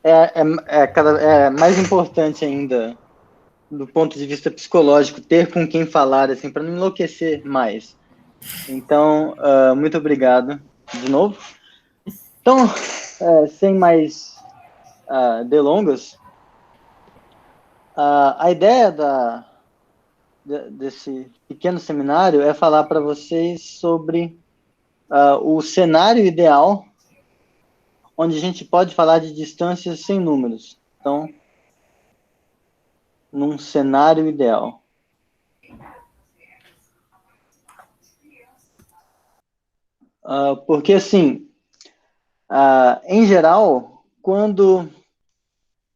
É mais importante ainda, do ponto de vista psicológico, ter com quem falar, assim, para não enlouquecer mais. Então, muito obrigado de novo. Então, sem mais delongas, a ideia desse pequeno seminário é falar para vocês sobre o cenário ideal, onde a gente pode falar de distâncias sem números. Então, num cenário ideal. Porque, assim, em geral, quando...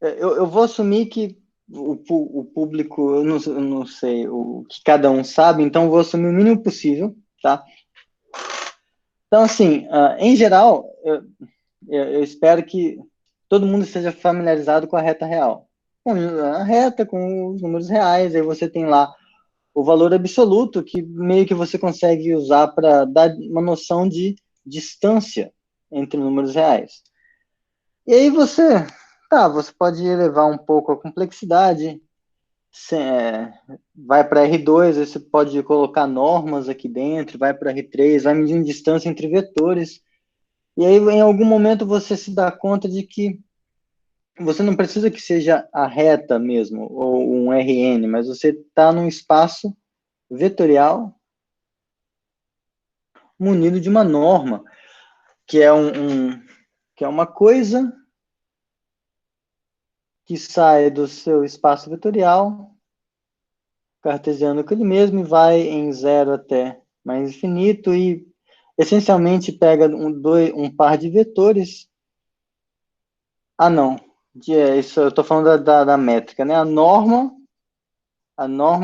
Eu vou assumir que o público, eu não sei o que cada um sabe, então eu vou assumir o mínimo possível, tá? Então, assim, em geral, eu espero que todo mundo esteja familiarizado com a reta real. Com a reta, com os números reais, aí você tem lá o valor absoluto, que meio que você consegue usar para dar uma noção de distância entre números reais. E aí você pode elevar um pouco a complexidade, vai para R2, aí você pode colocar normas aqui dentro, vai para R3, vai medindo distância entre vetores, e aí em algum momento você se dá conta de que você não precisa que seja a reta mesmo, ou um Rn, mas você está num espaço vetorial munido de uma norma, que é, que é uma coisa que sai do seu espaço vetorial, cartesiano aquele mesmo, e vai em zero até mais infinito, e essencialmente pega um par de vetores. Não, isso eu estou falando da métrica, né? A norma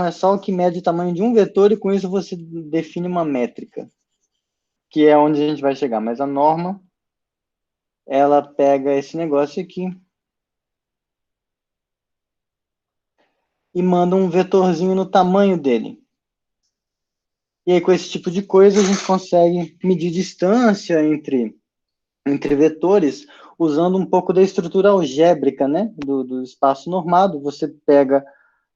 é só o que mede o tamanho de um vetor, e com isso você define uma métrica, que é onde a gente vai chegar. Mas a norma, ela pega esse negócio aqui e manda um vetorzinho no tamanho dele. E aí, com esse tipo de coisa, a gente consegue medir distância entre vetores, usando um pouco da estrutura algébrica, né, do espaço normado. Você pega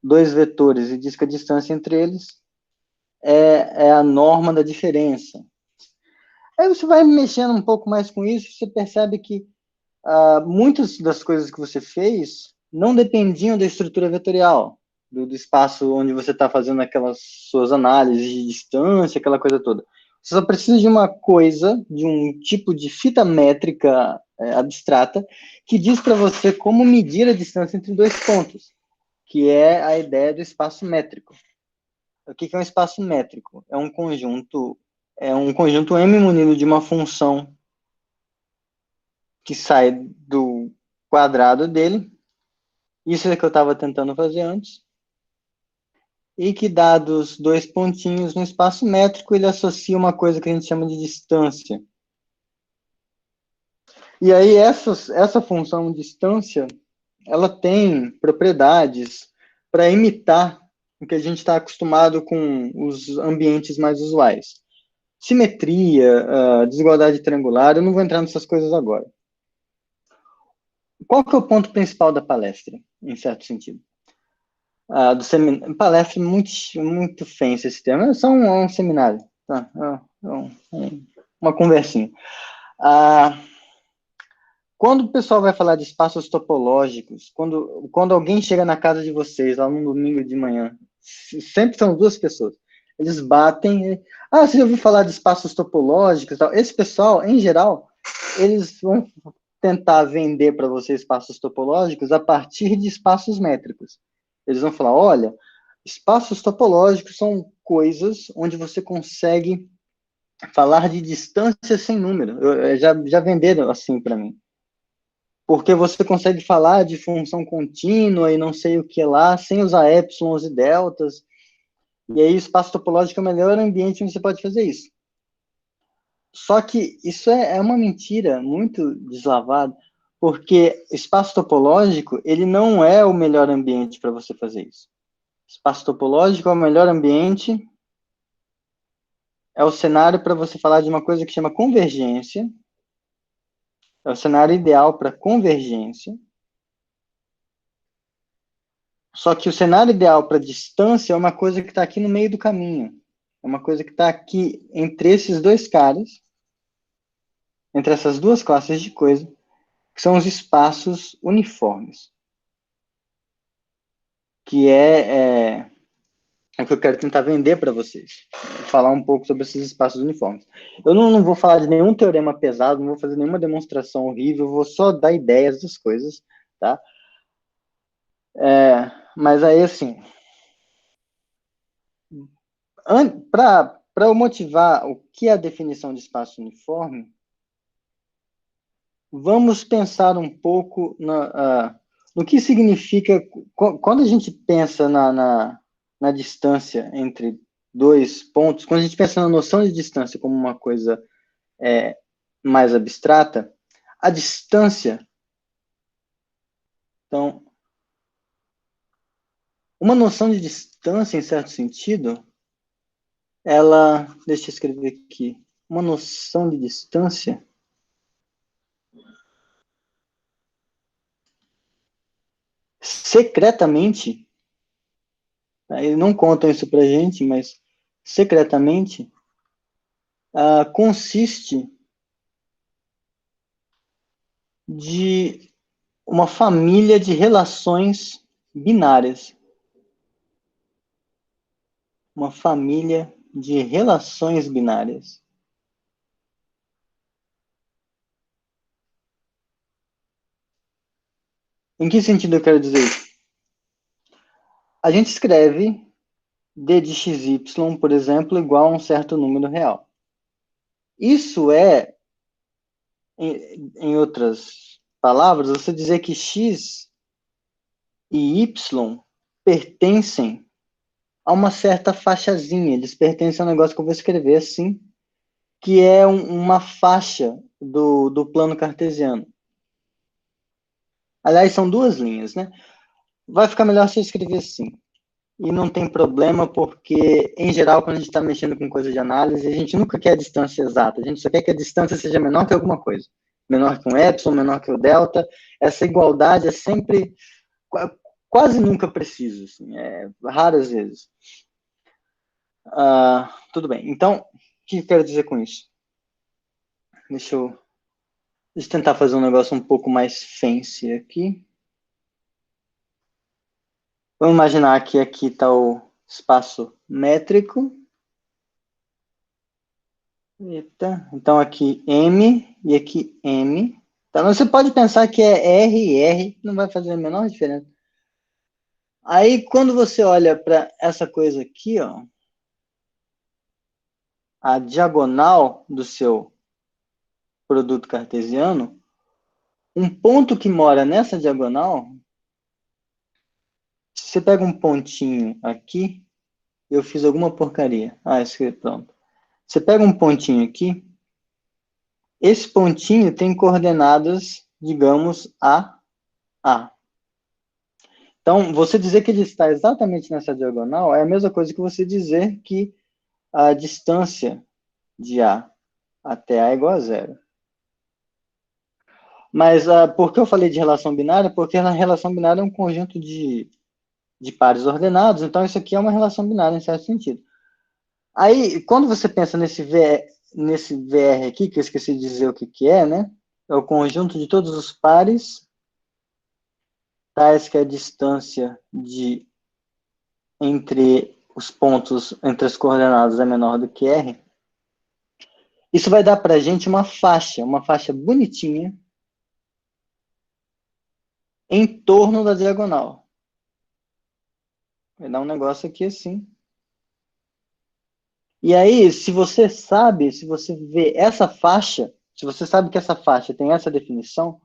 dois vetores e diz que a distância entre eles é a norma da diferença. Aí você vai mexendo um pouco mais com isso, você percebe que muitas das coisas que você fez não dependiam da estrutura vetorial, do espaço onde você está fazendo aquelas suas análises de distância, aquela coisa toda. Você só precisa de uma coisa, de um tipo de fita métrica abstrata, que diz para você como medir a distância entre dois pontos, que é a ideia do espaço métrico. O que é um espaço métrico? É um conjunto M munido de uma função que sai do quadrado dele. Isso é que eu estava tentando fazer antes. E que, dados dois pontinhos no espaço métrico, ele associa uma coisa que a gente chama de distância. E aí, essa função distância, ela tem propriedades para imitar o que a gente está acostumado com os ambientes mais usuais. Simetria, desigualdade triangular, eu não vou entrar nessas coisas agora. Qual que é o ponto principal da palestra, em certo sentido? Do seminário, palestra muito, muito fancy esse tema, é só um seminário, tá? Uma conversinha. Ah, quando o pessoal vai falar de espaços topológicos, quando alguém chega na casa de vocês, lá no domingo de manhã, sempre são duas pessoas, eles batem, você já ouviu falar de espaços topológicos e tal? Esse pessoal, em geral, eles vão tentar vender para você espaços topológicos a partir de espaços métricos. Eles vão falar, olha, espaços topológicos são coisas onde você consegue falar de distância sem número. Já venderam assim para mim. Porque você consegue falar de função contínua e não sei o que lá, sem usar épsilons e deltas. E aí o espaço topológico é o melhor ambiente onde você pode fazer isso. Só que isso é uma mentira muito deslavada, porque espaço topológico, ele não é o melhor ambiente para você fazer isso. Espaço topológico é o melhor ambiente, é o cenário para você falar de uma coisa que chama convergência, é o cenário ideal para convergência, Só que o cenário ideal para distância é uma coisa que está aqui no meio do caminho. É uma coisa que está aqui entre esses dois caras, entre essas duas classes de coisa, que são os espaços uniformes. Que é o que eu quero tentar vender para vocês. Falar um pouco sobre esses espaços uniformes. Eu não vou falar de nenhum teorema pesado, não vou fazer nenhuma demonstração horrível, vou só dar ideias das coisas, tá? Mas aí, assim, para eu motivar o que é a definição de espaço uniforme, vamos pensar um pouco no que significa, quando a gente pensa na distância entre dois pontos, quando a gente pensa na noção de distância como uma coisa mais abstrata, a distância, então, uma noção de distância, em certo sentido, deixa eu escrever aqui, uma noção de distância, secretamente, tá? Eles não contam isso pra gente, mas secretamente, consiste de uma família de relações binárias. Uma família de relações binárias. Em que sentido eu quero dizer isso? A gente escreve d de xy, por exemplo, igual a um certo número real. Isso em outras palavras, você dizer que x e y pertencem a uma certa faixazinha. Eles pertencem a um negócio que eu vou escrever assim, que é uma faixa do plano cartesiano. Aliás, são duas linhas, né? Vai ficar melhor se eu escrever assim. E não tem problema, porque, em geral, quando a gente está mexendo com coisa de análise, a gente nunca quer a distância exata. A gente só quer que a distância seja menor que alguma coisa. Menor que um epsilon, menor que o delta. Essa igualdade é sempre, quase nunca preciso. Assim, raras vezes. Tudo bem. Então, o que eu quero dizer com isso? Deixa eu tentar fazer um negócio um pouco mais fancy aqui. Vamos imaginar que aqui está o espaço métrico. Eita. Então, aqui M e aqui M. Então, você pode pensar que é R e R, não vai fazer a menor diferença. Aí, quando você olha para essa coisa aqui, ó, a diagonal do seu produto cartesiano, um ponto que mora nessa diagonal, se você pega um pontinho aqui, eu fiz alguma porcaria. Escrevi, pronto. Você pega um pontinho aqui, esse pontinho tem coordenadas, digamos, A. Então, você dizer que ele está exatamente nessa diagonal é a mesma coisa que você dizer que a distância de A até A é igual a zero. Mas por que eu falei de relação binária? Porque a relação binária é um conjunto de pares ordenados, então isso aqui é uma relação binária em certo sentido. Aí, quando você pensa nesse VR aqui, que eu esqueci de dizer o que é, né? É o conjunto de todos os pares tais que a distância entre os pontos, entre as coordenadas é menor do que R. Isso vai dar para a gente uma faixa bonitinha em torno da diagonal. Vai dar um negócio aqui assim. E aí, se você vê essa faixa, se você sabe que essa faixa tem essa definição,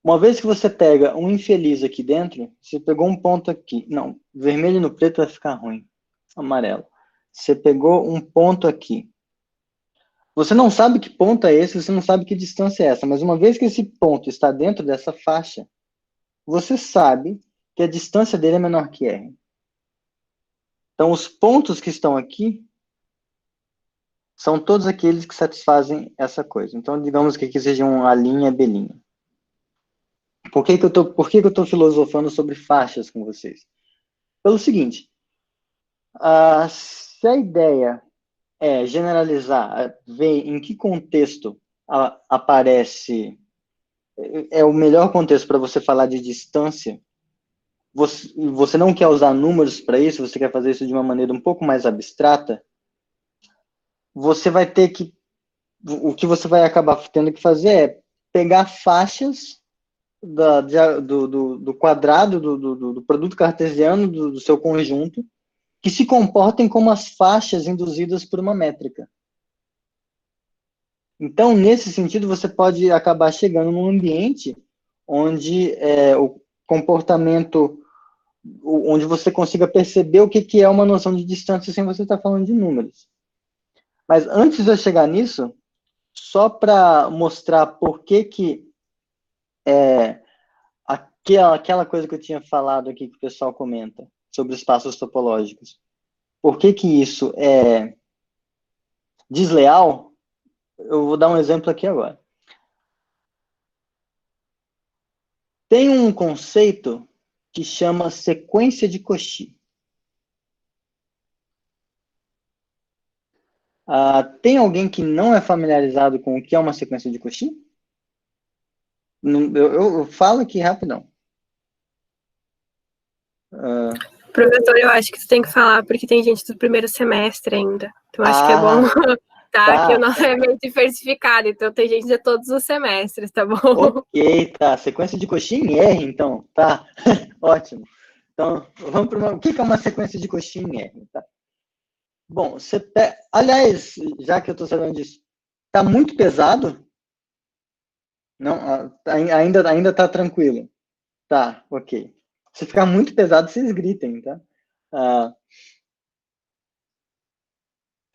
uma vez que você pega um infeliz aqui dentro, você pegou um ponto aqui. Não, vermelho no preto vai ficar ruim. Amarelo. Você pegou um ponto aqui. Você não sabe que ponto é esse, você não sabe que distância é essa, mas uma vez que esse ponto está dentro dessa faixa, você sabe que a distância dele é menor que R. Então, os pontos que estão aqui são todos aqueles que satisfazem essa coisa. Então, digamos que aqui seja uma linha B'. Por que que eu tô filosofando sobre faixas com vocês? Pelo seguinte, se a ideia é generalizar, ver em que contexto aparece, é o melhor contexto para você falar de distância, você não quer usar números para isso, você quer fazer isso de uma maneira um pouco mais abstrata, você vai ter que, o que você vai acabar tendo que fazer é pegar faixas do quadrado do produto cartesiano do seu conjunto, que se comportem como as faixas induzidas por uma métrica. Então, nesse sentido, você pode acabar chegando num ambiente onde o comportamento, onde você consiga perceber o que é uma noção de distância sem você estar falando de números. Mas antes de eu chegar nisso, só para mostrar por que aquela coisa que eu tinha falado aqui que o pessoal comenta sobre espaços topológicos, por que isso é desleal, eu vou dar um exemplo aqui agora. Tem um conceito que chama sequência de Cauchy. Tem alguém que não é familiarizado com o que é uma sequência de Cauchy? Eu falo aqui rapidão. Professor, eu acho que você tem que falar, porque tem gente do primeiro semestre ainda. Então, acho que é bom tá, que o nosso é meio diversificado, então tem gente de todos os semestres, tá bom? Ok, tá. Sequência de Cauchy em R, então. Tá. Ótimo. Então, vamos para o que é uma sequência de Cauchy em R? Tá? Bom, aliás, já que eu estou sabendo disso, tá muito pesado? Não, ainda está tranquilo. Tá, ok. Se ficar muito pesado, vocês gritem, tá?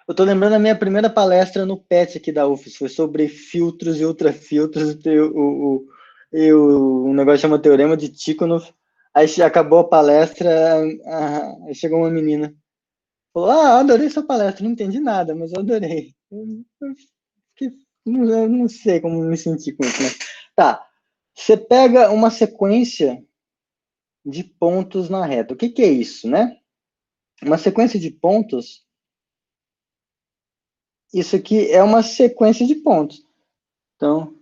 Eu estou lembrando a minha primeira palestra no PET aqui da UFES, foi sobre filtros e ultrafiltros, um negócio chama Teorema de Tikhonov. Aí acabou a palestra, aí chegou uma menina, falou, adorei sua palestra, não entendi nada, mas eu adorei. Eu não sei como me sentir com isso, mas... Tá, você pega uma sequência de pontos na reta. O que é isso, né? Uma sequência de pontos, isso aqui é uma sequência de pontos. Então,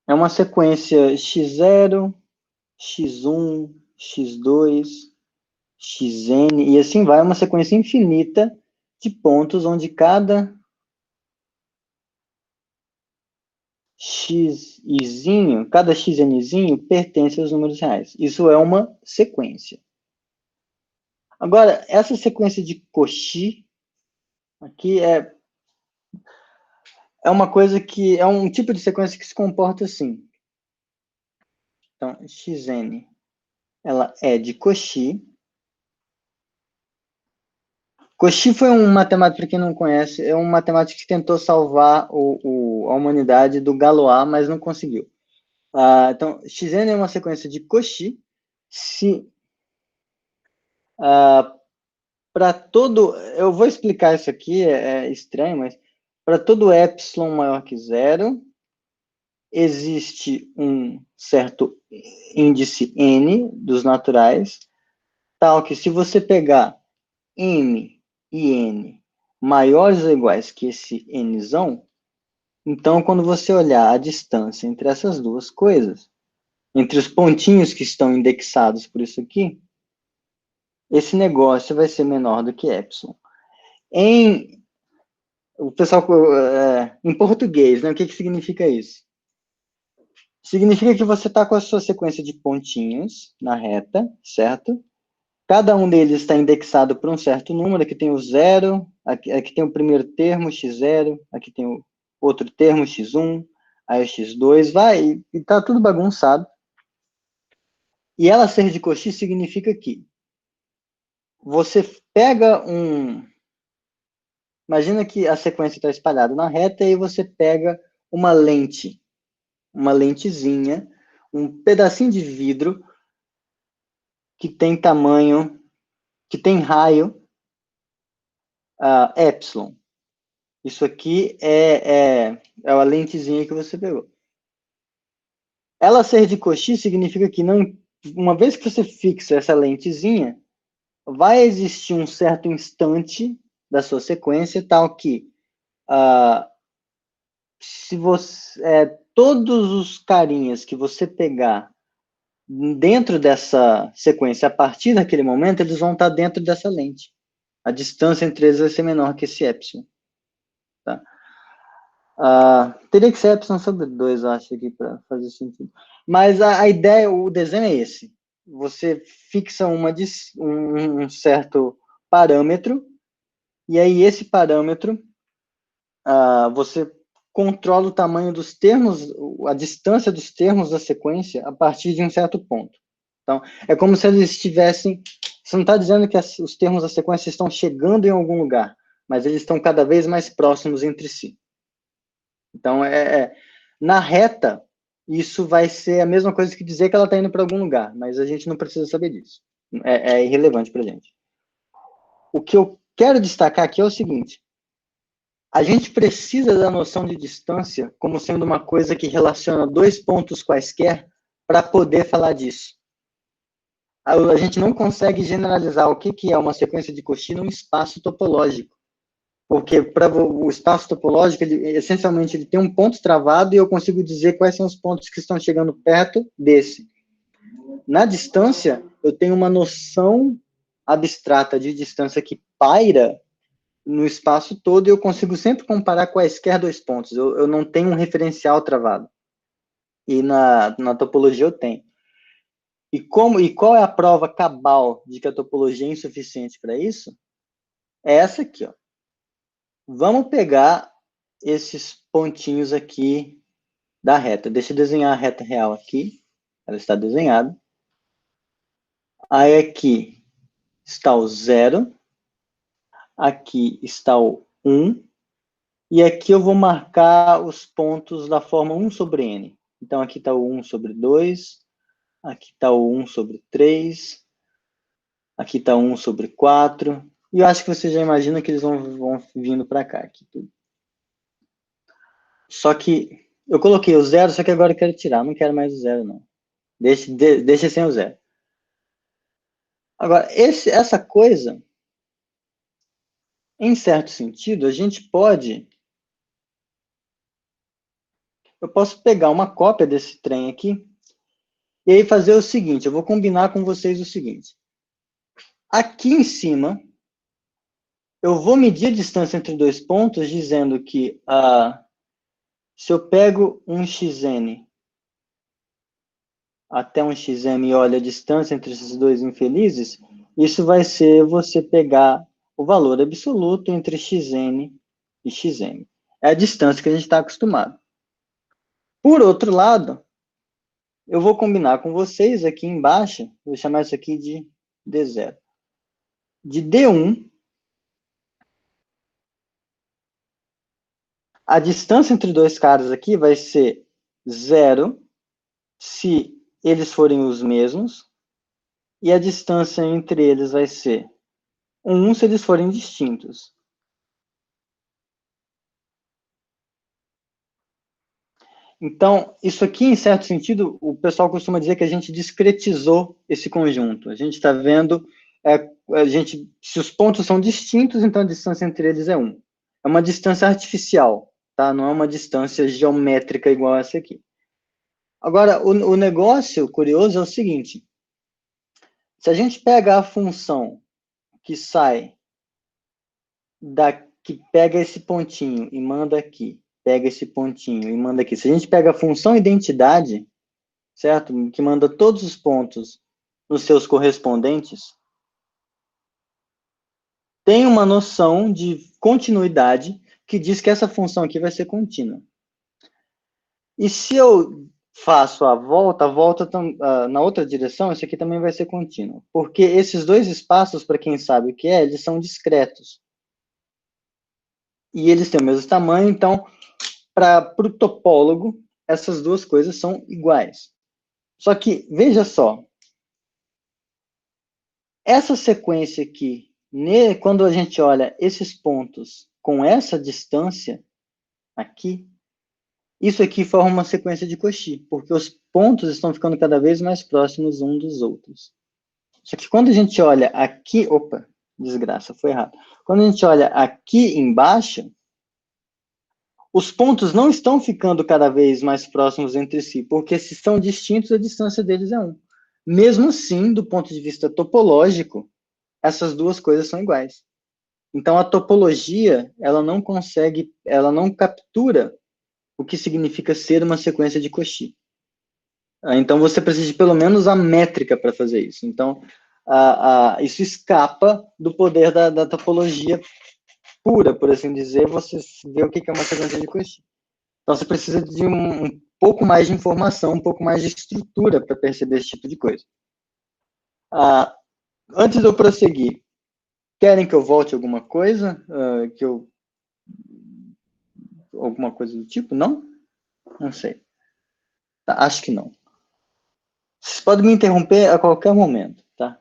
é uma sequência x0, x1, x2, xn, e assim vai, uma sequência infinita de pontos onde cada xizinho, cada xnzinho pertence aos números reais. Isso é uma sequência. Agora, essa sequência de Cauchy aqui é uma coisa que é um tipo de sequência que se comporta assim. Então, xn, ela é de Cauchy. Cauchy foi um matemático, para quem não conhece, é um matemático que tentou salvar a humanidade do Galois, mas não conseguiu. Então, xn é uma sequência de Cauchy. Se para todo, eu vou explicar isso aqui, é estranho, mas para todo epsilon maior que zero, existe um certo índice n dos naturais, tal que se você pegar m e n maiores ou iguais que esse nzão, então quando você olhar a distância entre essas duas coisas, entre os pontinhos que estão indexados por isso aqui, esse negócio vai ser menor do que epsilon. O pessoal, em português, né, o que significa isso? Significa que você está com a sua sequência de pontinhos na reta, certo? Cada um deles está indexado por um certo número. Aqui tem o zero, aqui tem o primeiro termo, x0, aqui tem o outro termo, x1, aí o x2, vai, e está tudo bagunçado. E ela ser de Cauchy significa que você pega Imagina que a sequência está espalhada na reta e você pega uma lentezinha, um pedacinho de vidro que tem tamanho, que tem raio epsilon. Isso aqui é a lentezinha que você pegou. Ela ser de Cauchy significa que não, uma vez que você fixa essa lentezinha, vai existir um certo instante da sua sequência, tal que se você todos os carinhas que você pegar dentro dessa sequência, a partir daquele momento, eles vão estar dentro dessa lente. A distância entre eles vai ser menor que esse epsilon. Tá? Teria que ser epsilon sobre 2, eu acho, aqui, para fazer sentido. Mas a ideia, o desenho é esse. Você fixa um certo parâmetro, e aí esse parâmetro, você controla o tamanho dos termos, a distância dos termos da sequência a partir de um certo ponto. Então, é como se eles estivessem... Você não está dizendo que os termos da sequência estão chegando em algum lugar, mas eles estão cada vez mais próximos entre si. Então, na reta, isso vai ser a mesma coisa que dizer que ela está indo para algum lugar, mas a gente não precisa saber disso. É irrelevante para a gente. O que eu quero destacar aqui é o seguinte: a gente precisa da noção de distância como sendo uma coisa que relaciona dois pontos quaisquer para poder falar disso. A gente não consegue generalizar o que é uma sequência de Cauchy num espaço topológico. Porque para o espaço topológico, essencialmente, ele tem um ponto travado e eu consigo dizer quais são os pontos que estão chegando perto desse. Na distância, eu tenho uma noção abstrata de distância que paira no espaço todo e eu consigo sempre comparar quaisquer dois pontos. Eu não tenho um referencial travado. E na topologia eu tenho. E qual é a prova cabal de que a topologia é insuficiente para isso? É essa aqui, ó. Vamos pegar esses pontinhos aqui da reta. Deixa eu desenhar a reta real aqui. Ela está desenhada. Aí aqui está o 0. Aqui está o 1. E aqui eu vou marcar os pontos da forma 1 sobre n. Então, aqui está o 1 sobre 2. Aqui está o 1 sobre 3. Aqui está 1 sobre 4. E eu acho que você já imagina que eles vão vindo para cá. Aqui, tudo. Só que eu coloquei o 0, só que agora eu quero tirar. Não quero mais o 0, não. Deixa sem o 0. Agora, essa coisa, em certo sentido, a gente pode... Eu posso pegar uma cópia desse trem aqui e aí fazer o seguinte, eu vou combinar com vocês o seguinte. Aqui em cima, eu vou medir a distância entre dois pontos dizendo que se eu pego um xn até um xm e olho a distância entre esses dois infelizes, isso vai ser você pegar o valor absoluto entre xn e xm. É a distância que a gente está acostumado. Por outro lado, eu vou combinar com vocês aqui embaixo, vou chamar isso aqui de D0. De D1, a distância entre dois caras aqui vai ser 0 se eles forem os mesmos, e a distância entre eles vai ser 1 se eles forem distintos. Então, isso aqui, em certo sentido, o pessoal costuma dizer que a gente discretizou esse conjunto. A gente está vendo, se os pontos são distintos, então a distância entre eles é 1. É uma distância artificial, tá? Não é uma distância geométrica igual essa aqui. Agora, o negócio curioso é o seguinte. Se a gente pega a função que sai que pega esse pontinho e manda aqui, pega esse pontinho e manda aqui. Se a gente pega a função identidade, certo? Que manda todos os pontos nos seus correspondentes, tem uma noção de continuidade que diz que essa função aqui vai ser contínua. E se eu faço a volta na outra direção, isso aqui também vai ser contínuo. Porque esses dois espaços, para quem sabe o que é, eles são discretos. E eles têm o mesmo tamanho, então, para o topólogo, essas duas coisas são iguais. Só que, veja só, essa sequência aqui, quando a gente olha esses pontos com essa distância aqui, Isso aqui forma uma sequência de Cauchy, porque os pontos estão ficando cada vez mais próximos uns dos outros. Só que quando a gente olha aqui... Opa, desgraça, foi errado. Quando a gente olha aqui embaixo, os pontos não estão ficando cada vez mais próximos entre si, porque se são distintos, a distância deles é 1. Mesmo assim, do ponto de vista topológico, essas duas coisas são iguais. Então, a topologia, ela não consegue, ela não captura o que significa ser uma sequência de Cauchy. Então, você precisa de pelo menos a métrica para fazer isso. Então, isso escapa do poder da topologia pura, por assim dizer, você vê o que é uma sequência de Cauchy. Então, você precisa de um pouco mais de informação, um pouco mais de estrutura para perceber esse tipo de coisa. Antes de eu prosseguir, querem que eu volte alguma coisa? Alguma coisa do tipo? Não? Não sei. Tá, acho que não. Vocês podem me interromper a qualquer momento, tá?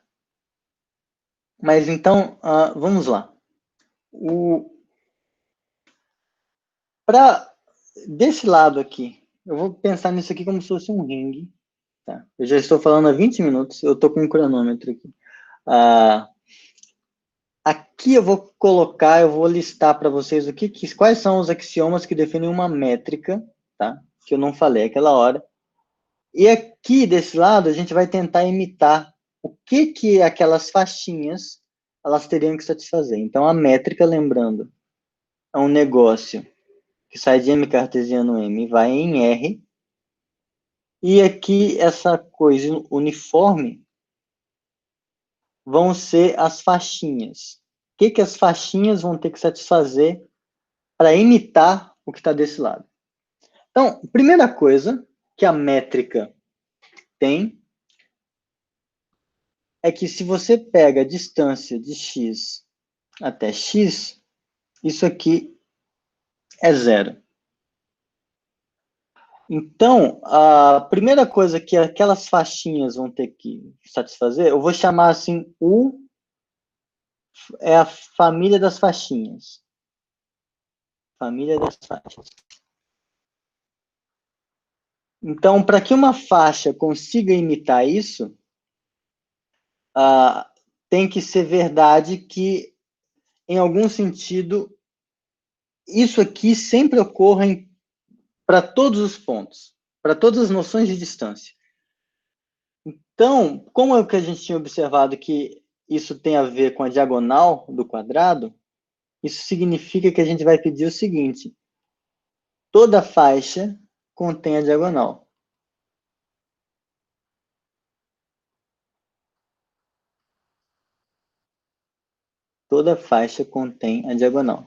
Mas então, vamos lá. Desse lado aqui, eu vou pensar nisso aqui como se fosse um ringue. Tá? Eu já estou falando há 20 minutos, eu estou com um cronômetro aqui. Aqui eu vou colocar, eu vou listar para vocês quais são os axiomas que definem uma métrica, tá? Que eu não falei aquela hora. E aqui, desse lado, a gente vai tentar imitar o que aquelas faixinhas elas teriam que satisfazer. Então, a métrica, lembrando, é um negócio que sai de M cartesiano M e vai em R. E aqui, essa coisa uniforme vão ser as faixinhas. O que as faixinhas vão ter que satisfazer para imitar o que está desse lado? Então, primeira coisa que a métrica tem é que se você pega a distância de x até x, isso aqui é zero. Então, a primeira coisa que aquelas faixinhas vão ter que satisfazer, eu vou chamar assim, U é a família das faixinhas. Família das faixas. Então, para que uma faixa consiga imitar isso, tem que ser verdade que, em algum sentido, isso aqui sempre ocorra para todos os pontos, para todas as noções de distância. Então, como é o que a gente tinha observado que isso tem a ver com a diagonal do quadrado, isso significa que a gente vai pedir o seguinte: toda faixa contém a diagonal. Toda faixa contém a diagonal.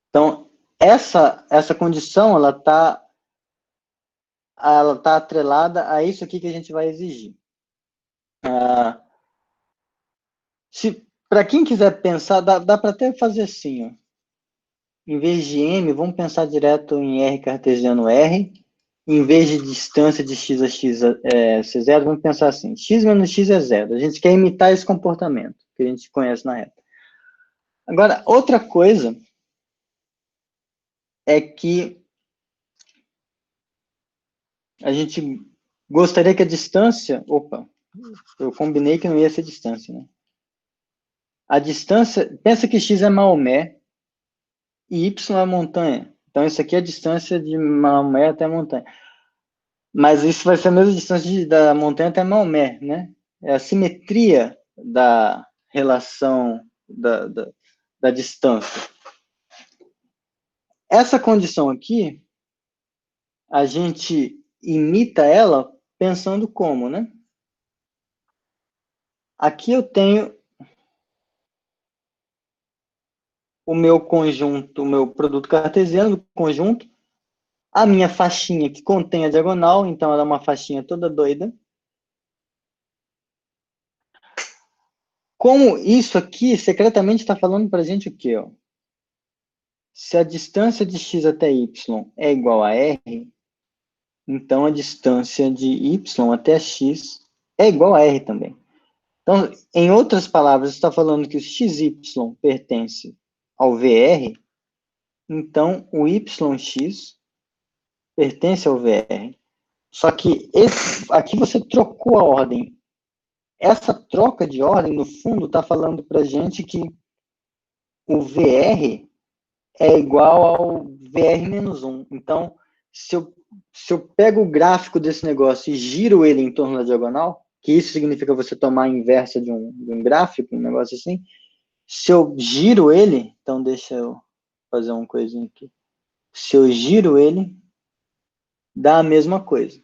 Então, essa condição, ela tá atrelada a isso aqui que a gente vai exigir. Para quem quiser pensar, dá para até fazer assim, ó. Em vez de M, vamos pensar direto em R cartesiano R. Em vez de distância de x a x ser zero, vamos pensar assim, x menos x é zero. A gente quer imitar esse comportamento que a gente conhece na reta. Agora, outra coisa é que a gente gostaria que a distância... Opa, eu combinei que não ia ser distância, né? A distância... Pensa que x é Maomé e y é montanha. Então, isso aqui é a distância de Maomé até a montanha. Mas isso vai ser a mesma distância da montanha até Maomé, né? É a simetria da relação da distância. Essa condição aqui, a gente imita ela pensando como, né? Aqui eu tenho o meu conjunto, o meu produto cartesiano do conjunto, a minha faixinha que contém a diagonal, então ela é uma faixinha toda doida. Como isso aqui secretamente está falando para a gente o quê? Ó? Se a distância de x até y é igual a r, então a distância de y até x é igual a r também. Então, em outras palavras, está falando que o xy pertence ao VR, então o YX pertence ao VR. Só que aqui você trocou a ordem. Essa troca de ordem, no fundo, está falando para a gente que o VR é igual ao VR-1. Então, se eu pego o gráfico desse negócio e giro ele em torno da diagonal, que isso significa você tomar a inversa de um gráfico, um negócio assim, se eu giro ele, então deixa eu fazer uma coisinha aqui. Se eu giro ele, dá a mesma coisa.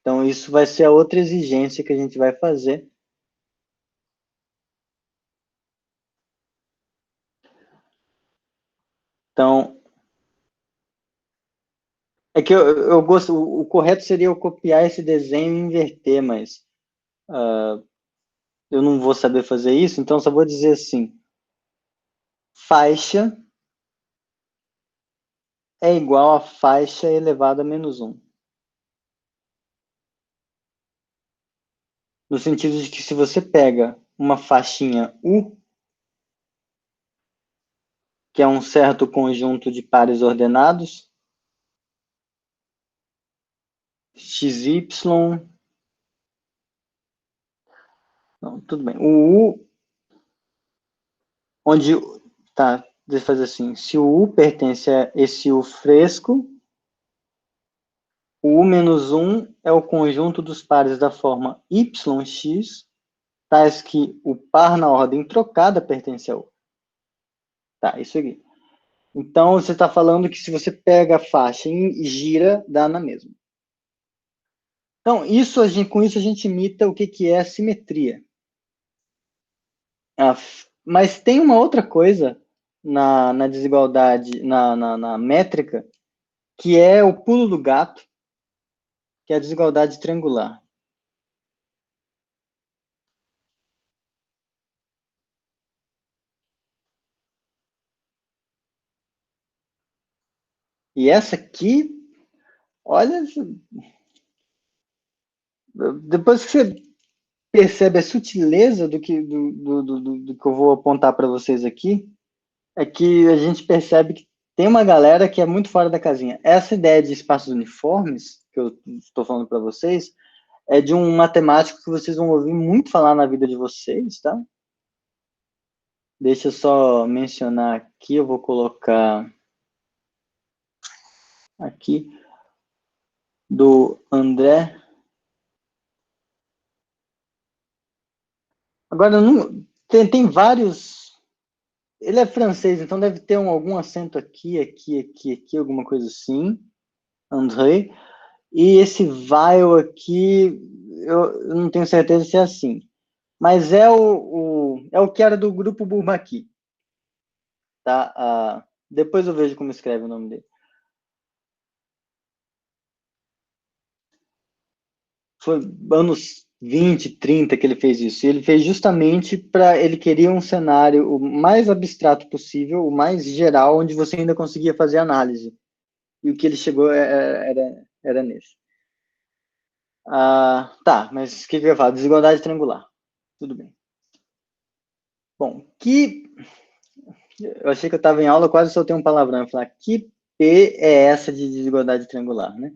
Então, isso vai ser a outra exigência que a gente vai fazer. Então, é que eu gosto, o correto seria eu copiar esse desenho e inverter, mas eu não vou saber fazer isso, então só vou dizer assim, faixa é igual a faixa elevado a menos 1. No sentido de que se você pega uma faixinha U, que é um certo conjunto de pares ordenados, XY, não, tudo bem, o U, onde, tá, deixa eu fazer assim, se o U pertence a esse U fresco, o U menos 1 é o conjunto dos pares da forma YX, tais que o par na ordem trocada pertence ao U. Tá, isso aqui. Então, você está falando que se você pega a faixa e gira, dá na mesma. Então, com isso a gente imita o que é a simetria. Mas tem uma outra coisa na desigualdade, na métrica, que é o pulo do gato, que é a desigualdade triangular. E essa aqui, olha, depois que você percebe a sutileza do que eu vou apontar para vocês aqui, é que a gente percebe que tem uma galera que é muito fora da casinha. Essa ideia de espaços uniformes, que eu estou falando para vocês, é de um matemático que vocês vão ouvir muito falar na vida de vocês, tá? Deixa eu só mencionar aqui, eu vou colocar aqui, do André. Agora, não, tem vários... Ele é francês, então deve ter algum acento aqui, alguma coisa assim. André. E esse while aqui, eu não tenho certeza se é assim. Mas é o que era do grupo Bourbaki. Tá? Depois eu vejo como escreve o nome dele. Foi anos 20, 30 que ele fez isso. E ele fez justamente para... Ele queria um cenário o mais abstrato possível, o mais geral, onde você ainda conseguia fazer análise. E o que ele chegou era nesse. Tá, mas o que eu ia falar? Desigualdade triangular. Tudo bem. Bom, eu achei que eu estava em aula, quase soltei um palavrão. Eu falei, que P é essa de desigualdade triangular, né?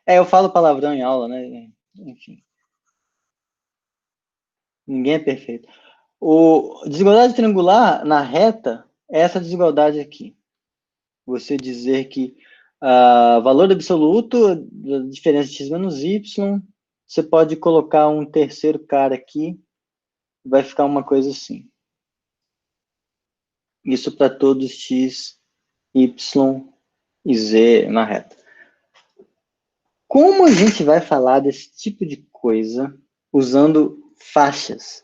Eu falo palavrão em aula, né? Enfim. Ninguém é perfeito. Desigualdade triangular na reta é essa desigualdade aqui. Você dizer que valor absoluto da diferença de x menos y, você pode colocar um terceiro cara aqui, vai ficar uma coisa assim. Isso para todos x, y e z na reta. Como a gente vai falar desse tipo de coisa usando faixas?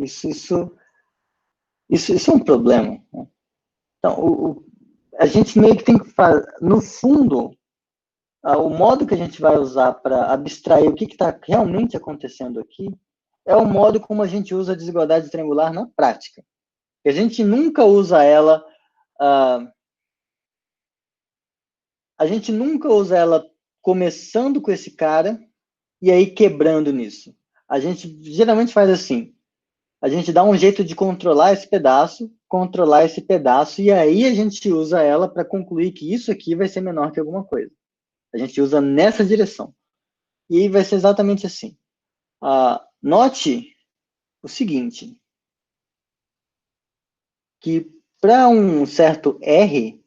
Isso é um problema. Né? Então, a gente meio que tem que fazer, no fundo, o modo que a gente vai usar para abstrair o que está realmente acontecendo aqui é o modo como a gente usa a desigualdade triangular na prática. A gente nunca usa ela, a gente nunca usa ela começando com esse cara e aí quebrando nisso. A gente geralmente faz assim, a gente dá um jeito de controlar esse pedaço, e aí a gente usa ela para concluir que isso aqui vai ser menor que alguma coisa. A gente usa nessa direção. E aí vai ser exatamente assim. Note o seguinte, que para um certo R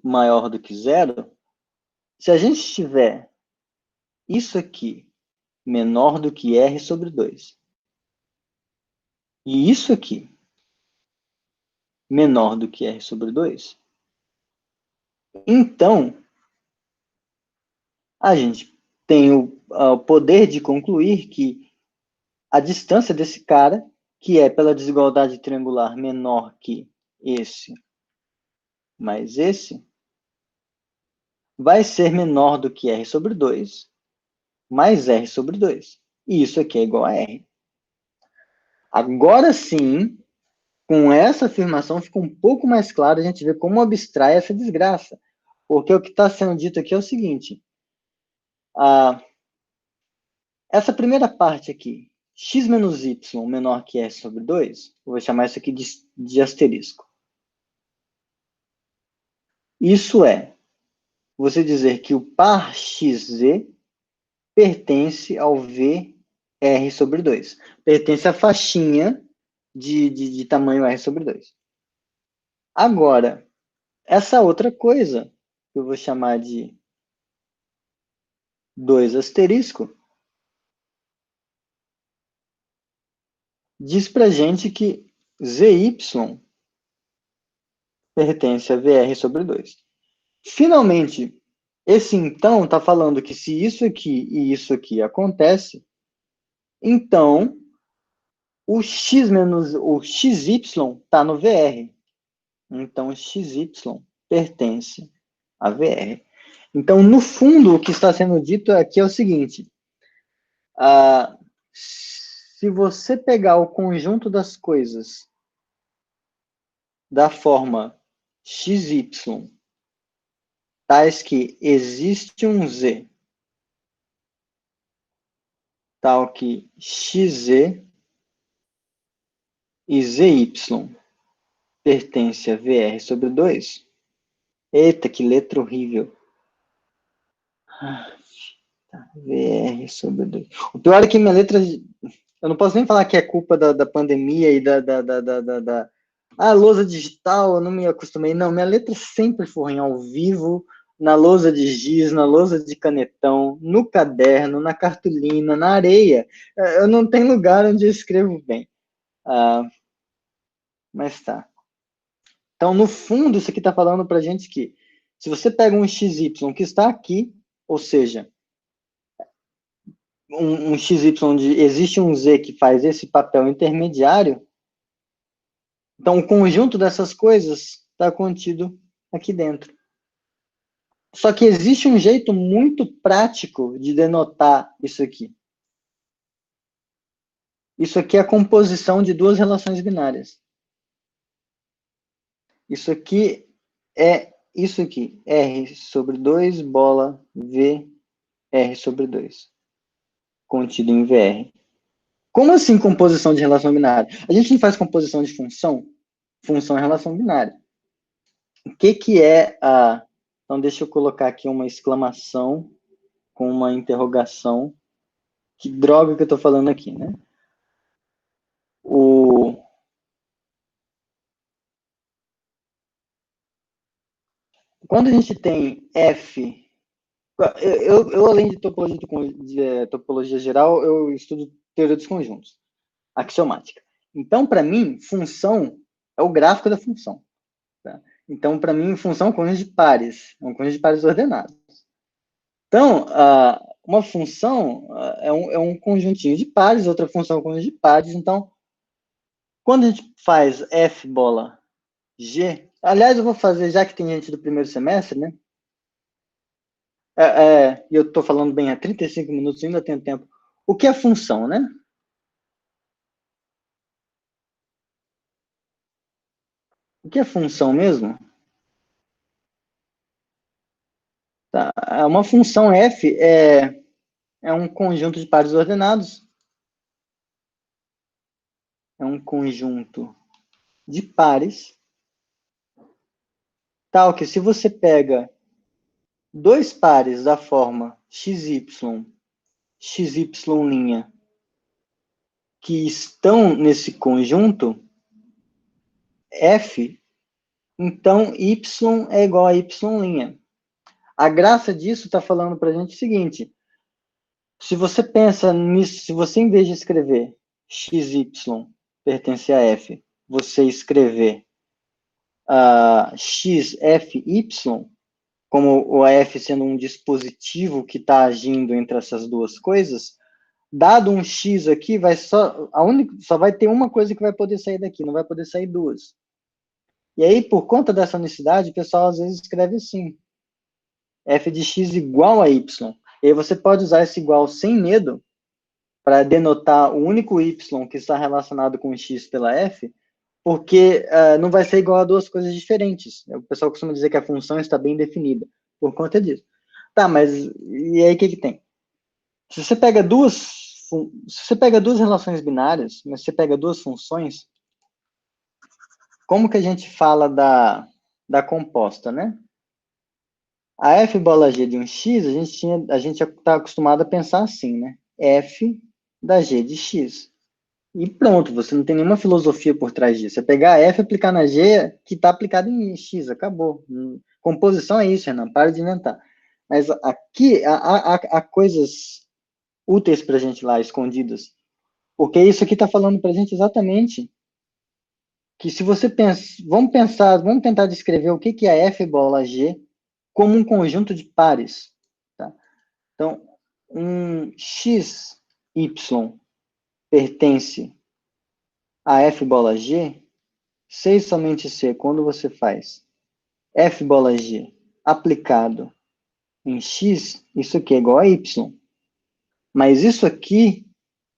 maior do que zero, se a gente tiver isso aqui menor do que R sobre 2, e isso aqui menor do que R sobre 2, então a gente tem o poder de concluir que a distância desse cara, que é pela desigualdade triangular menor que esse mais esse, vai ser menor do que R sobre 2 mais R sobre 2. E isso aqui é igual a R. Agora sim, com essa afirmação, fica um pouco mais claro a gente ver como abstrai essa desgraça. Porque o que está sendo dito aqui é o seguinte. Essa primeira parte aqui, x menos y menor que R sobre 2, eu vou chamar isso aqui de asterisco. Isso é você dizer que o par xz pertence ao VR sobre 2. Pertence à faixinha de tamanho R sobre 2. Agora, essa outra coisa, que eu vou chamar de 2 asterisco, diz pra gente que ZY pertence a VR sobre 2. Finalmente, esse então está falando que se isso aqui e isso aqui acontece, então o x menos o xy está no VR. Então, xy pertence a VR. Então, no fundo, o que está sendo dito aqui é o seguinte. Se você pegar o conjunto das coisas da forma xy, tais que existe um z, tal que xz e zy pertence a VR sobre 2. Eita, que letra horrível. VR sobre 2. O pior é que minha letra... Eu não posso nem falar que é culpa da pandemia e da lousa digital, eu não me acostumei. Não, minha letra sempre foi em ao vivo, na lousa de giz, na lousa de canetão, no caderno, na cartolina, na areia. Eu não tenho lugar onde eu escrevo bem. Mas tá. Então, no fundo, isso aqui está falando para a gente que se você pega um XY que está aqui, ou seja, um XY onde existe um Z que faz esse papel intermediário, então o conjunto dessas coisas está contido aqui dentro. Só que existe um jeito muito prático de denotar isso aqui. Isso aqui é a composição de duas relações binárias. Isso aqui é isso aqui, R sobre 2, bola V, R sobre 2, contido em VR. Como assim composição de relação binária? A gente não faz composição de função? Função é relação binária. O que é a... Então, deixa eu colocar aqui uma exclamação com uma interrogação. Que droga que eu estou falando aqui, né? Quando a gente tem F... Eu além de topologia geral, eu estudo teoria dos conjuntos, axiomática. Então, para mim, função é o gráfico da função. Tá? Então, para mim, função é um conjunto de pares, é um conjunto de pares ordenados. Então, uma função é um conjuntinho de pares, outra função é um conjunto de pares. Então, quando a gente faz F bola G, aliás, eu vou fazer, já que tem gente do primeiro semestre, né? E eu estou falando bem há 35 minutos, ainda tenho tempo. O que é função, né? O que é função mesmo? Tá. Uma função F é um conjunto de pares ordenados. é um conjunto de pares, tal que se você pega dois pares da forma XY, XY', que estão nesse conjunto, F, então Y é igual a Y'. A graça disso está falando para a gente o seguinte, se você pensa nisso, se você em vez de escrever XY pertence a F, você escrever XFY, como o F sendo um dispositivo que está agindo entre essas duas coisas, dado um X aqui, só vai ter uma coisa que vai poder sair daqui, não vai poder sair duas. E aí, por conta dessa unicidade, o pessoal às vezes escreve assim, F de X igual a Y. E aí você pode usar esse igual sem medo, para denotar o único Y que está relacionado com X pela F, porque não vai ser igual a duas coisas diferentes. O pessoal costuma dizer que a função está bem definida por conta disso. Tá, mas e aí o que tem? Se você pega duas relações binárias, mas você pega duas funções, como que a gente fala da composta, né? A f bola g de um x, a gente está acostumado a pensar assim, né? F da g de x. E pronto, você não tem nenhuma filosofia por trás disso. É pegar a F e aplicar na G, que está aplicada em X, acabou. Composição é isso, Renan, para de inventar. Mas aqui há coisas úteis para a gente lá, escondidas. Porque isso aqui está falando para a gente exatamente que se você pensa, vamos tentar descrever o que é F bola G como um conjunto de pares. Tá? Então, um X, Y pertence a F bola G, C e somente C, quando você faz F bola G aplicado em X, isso aqui é igual a Y. Mas isso aqui,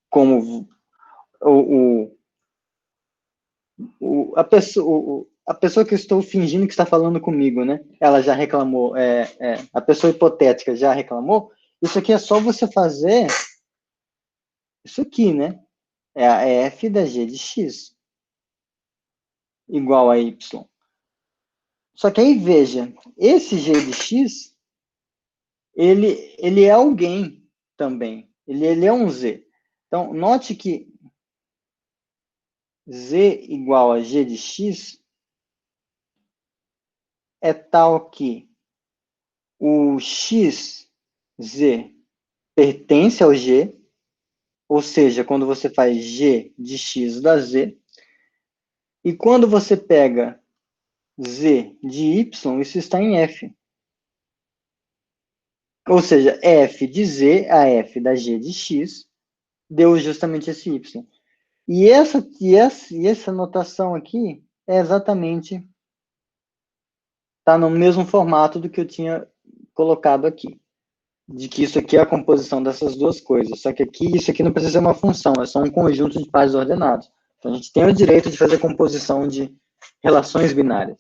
como a pessoa que eu estou fingindo que está falando comigo, né? Ela já reclamou, a pessoa hipotética já reclamou, isso aqui é só você fazer isso aqui, né? É a F da G de X igual a Y. Só que aí, veja, esse G de X, ele é alguém também. Ele é um Z. Então, note que Z igual a G de X é tal que o X, Z, pertence ao G, ou seja, quando você faz G de X da Z, e quando você pega Z de Y, isso está em F. Ou seja, F de Z a F da G de X deu justamente esse Y. E essa notação aqui é exatamente, está no mesmo formato do que eu tinha colocado aqui. De que isso aqui é a composição dessas duas coisas. Só que aqui, isso aqui não precisa ser uma função, é só um conjunto de pares ordenados. Então, a gente tem o direito de fazer composição de relações binárias.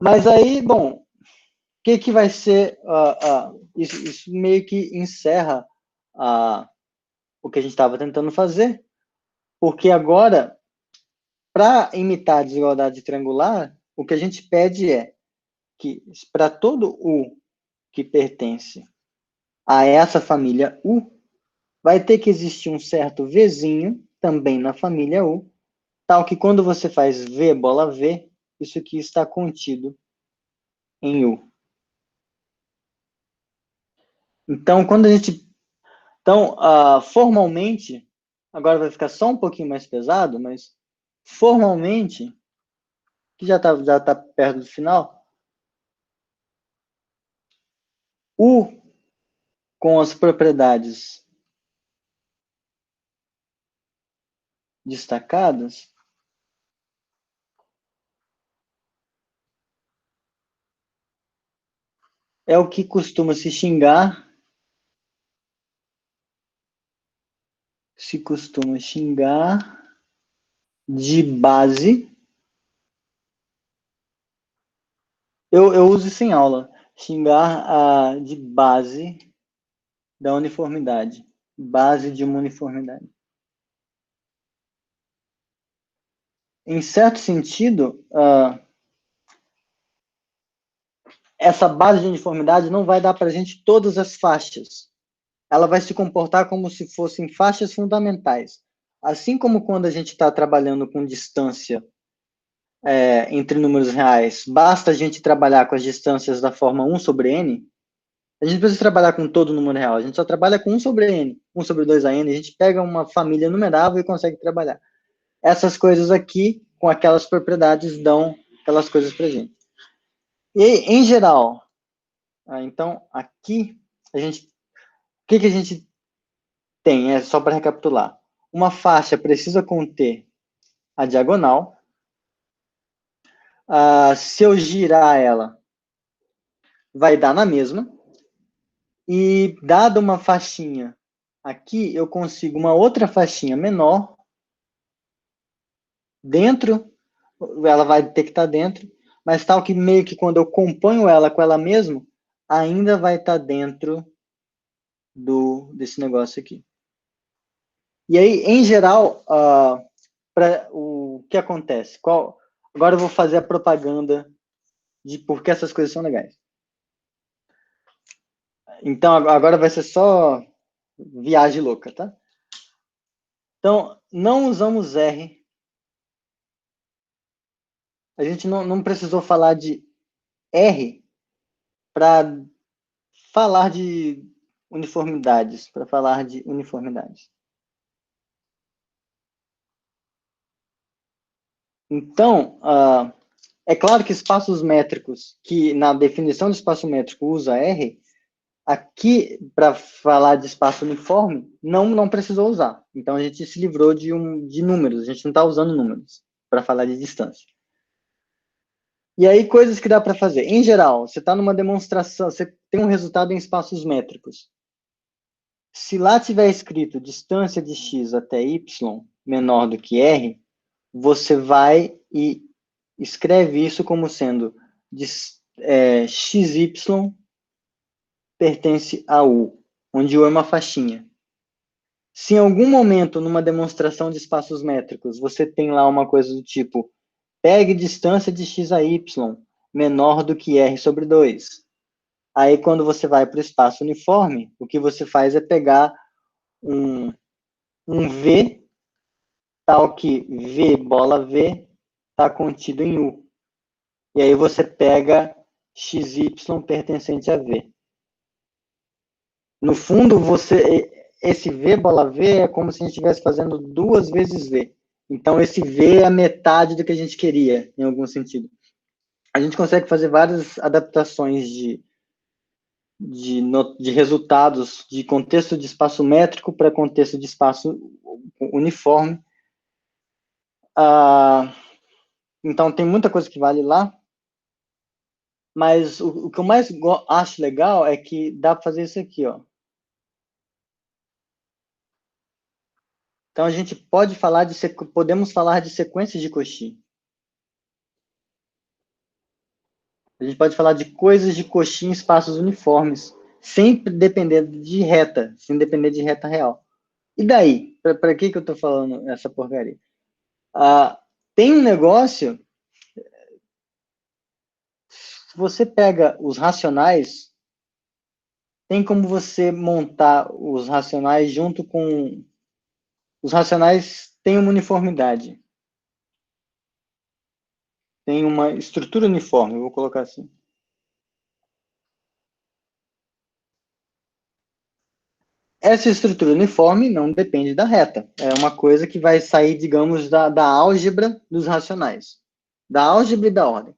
Mas aí, bom, o que vai ser... isso meio que encerra o que a gente estava tentando fazer, porque agora, para imitar a desigualdade triangular, o que a gente pede é que, para todo U que pertence a essa família U, vai ter que existir um certo Vzinho também na família U, tal que quando você faz V bola V, isso aqui está contido em U. Então, quando a gente... Então, formalmente, agora vai ficar só um pouquinho mais pesado, mas formalmente, que já tá perto do final, U com as propriedades destacadas é o que costuma se xingar de base. Eu uso isso em aula, xingar de base da uniformidade, base de uma uniformidade. em certo sentido, essa base de uniformidade não vai dar para a gente todas as faixas. Ela vai se comportar como se fossem faixas fundamentais. Assim como quando a gente está trabalhando com distância entre números reais, basta a gente trabalhar com as distâncias da forma 1 sobre n, a gente precisa trabalhar com todo número real, a gente só trabalha com 1 sobre n, 1 sobre 2 a n, a gente pega uma família numerável e consegue trabalhar. Essas coisas aqui, com aquelas propriedades, dão aquelas coisas para a gente. E, em geral, então, aqui, o que a gente tem? É só para recapitular. Uma faixa precisa conter a diagonal. Se eu girar ela, vai dar na mesma. E, dada uma faixinha aqui, eu consigo uma outra faixinha menor dentro, ela vai ter que estar dentro, mas tal que meio que quando eu componho ela com ela mesma, ainda vai estar dentro desse negócio aqui. E aí, em geral, o que acontece? Agora eu vou fazer a propaganda de por que essas coisas são legais. Então, agora vai ser só viagem louca, tá? Então, não usamos R. A gente não precisou falar de R para falar de uniformidades, Então, é claro que espaços métricos, que na definição de espaço métrico usa R, aqui, para falar de espaço uniforme, não precisou usar. Então, a gente se livrou de números, a gente não está usando números para falar de distância. E aí, coisas que dá para fazer. Em geral, você está numa demonstração, você tem um resultado em espaços métricos. Se lá tiver escrito distância de x até y menor do que r, você vai e escreve isso como sendo xy pertence a u, onde u é uma faixinha. Se em algum momento, numa demonstração de espaços métricos, você tem lá uma coisa do tipo, pegue distância de x a y menor do que r sobre 2. Aí, quando você vai para o espaço uniforme, o que você faz é pegar um V, tal que V, bola V, está contido em U. E aí você pega XY pertencente a V. No fundo, esse V, bola V, é como se a gente estivesse fazendo 2 vezes V. Então, esse V é a metade do que a gente queria, em algum sentido. A gente consegue fazer várias adaptações de resultados de contexto de espaço métrico para contexto de espaço uniforme. Então, tem muita coisa que vale lá, mas o que eu mais acho legal é que dá para fazer isso aqui, ó. Então, a gente podemos falar de sequências de Cauchy. A gente pode falar de coisas de Cauchy em espaços uniformes, sem depender de reta, sem depender de reta real. E daí? Para que eu estou falando essa porcaria? Tem um negócio, se você pega os racionais, tem como você montar os racionais junto com... Os racionais têm uma uniformidade. Tem uma estrutura uniforme, eu vou colocar assim. Essa estrutura uniforme não depende da reta. É uma coisa que vai sair, digamos, da álgebra dos racionais. Da álgebra e da ordem.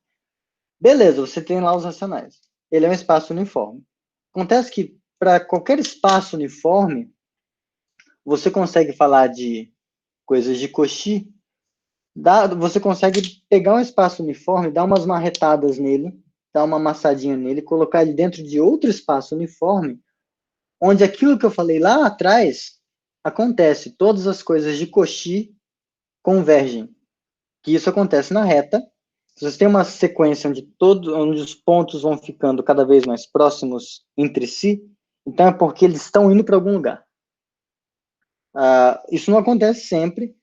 Beleza, você tem lá os racionais. Ele é um espaço uniforme. Acontece que, para qualquer espaço uniforme, você consegue falar de coisas de Cauchy. Você consegue pegar um espaço uniforme, dar umas marretadas nele, dar uma amassadinha nele, colocar ele dentro de outro espaço uniforme, onde aquilo que eu falei lá atrás acontece. Todas as coisas de Cauchy convergem. Que isso acontece na reta. Se você tem uma sequência onde os pontos vão ficando cada vez mais próximos entre si, então é porque eles estão indo para algum lugar. Isso não acontece sempre,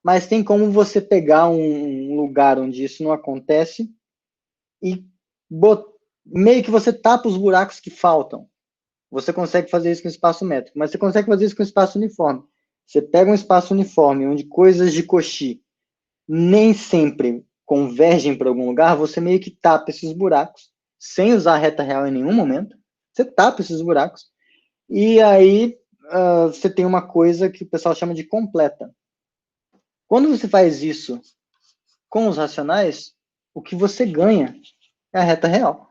mas tem como você pegar um lugar onde isso não acontece e meio que você tapa os buracos que faltam. Você consegue fazer isso com espaço métrico, mas você consegue fazer isso com espaço uniforme. Você pega um espaço uniforme, onde coisas de Cauchy nem sempre convergem para algum lugar, você meio que tapa esses buracos, sem usar a reta real em nenhum momento. Você tapa esses buracos, e aí você tem uma coisa que o pessoal chama de completa. Quando você faz isso com os racionais, o que você ganha é a reta real.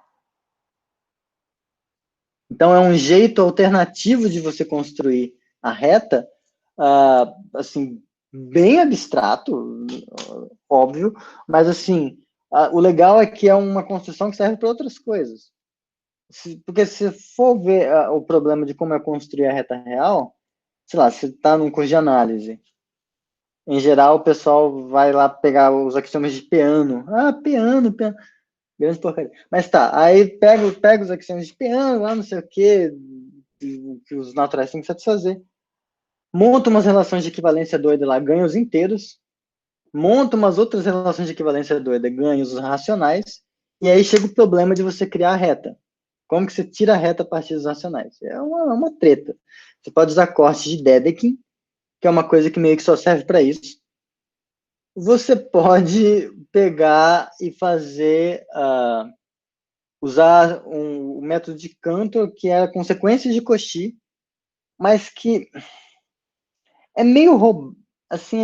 Então, é um jeito alternativo de você construir a reta, assim, bem abstrato, óbvio, mas, assim, o legal é que é uma construção que serve para outras coisas. Porque se for ver o problema de como é construir a reta real, sei lá, você está num curso de análise. Em geral, o pessoal vai lá pegar os axiomas de Peano. Peano. Grande porcaria. Mas tá, aí pega os axiomas de Peano, lá não sei o que os naturais têm que satisfazer. Monta umas relações de equivalência doida lá, ganha os inteiros. Monta umas outras relações de equivalência doida, ganha os racionais. E aí chega o problema de você criar a reta. Como que você tira a reta a partir dos racionais? É uma treta. Você pode usar corte de Dedekind, que é uma coisa que meio que só serve para isso. Você pode pegar e fazer, usar o método de Cantor, que é a consequência de Cauchy, mas que é meio, assim,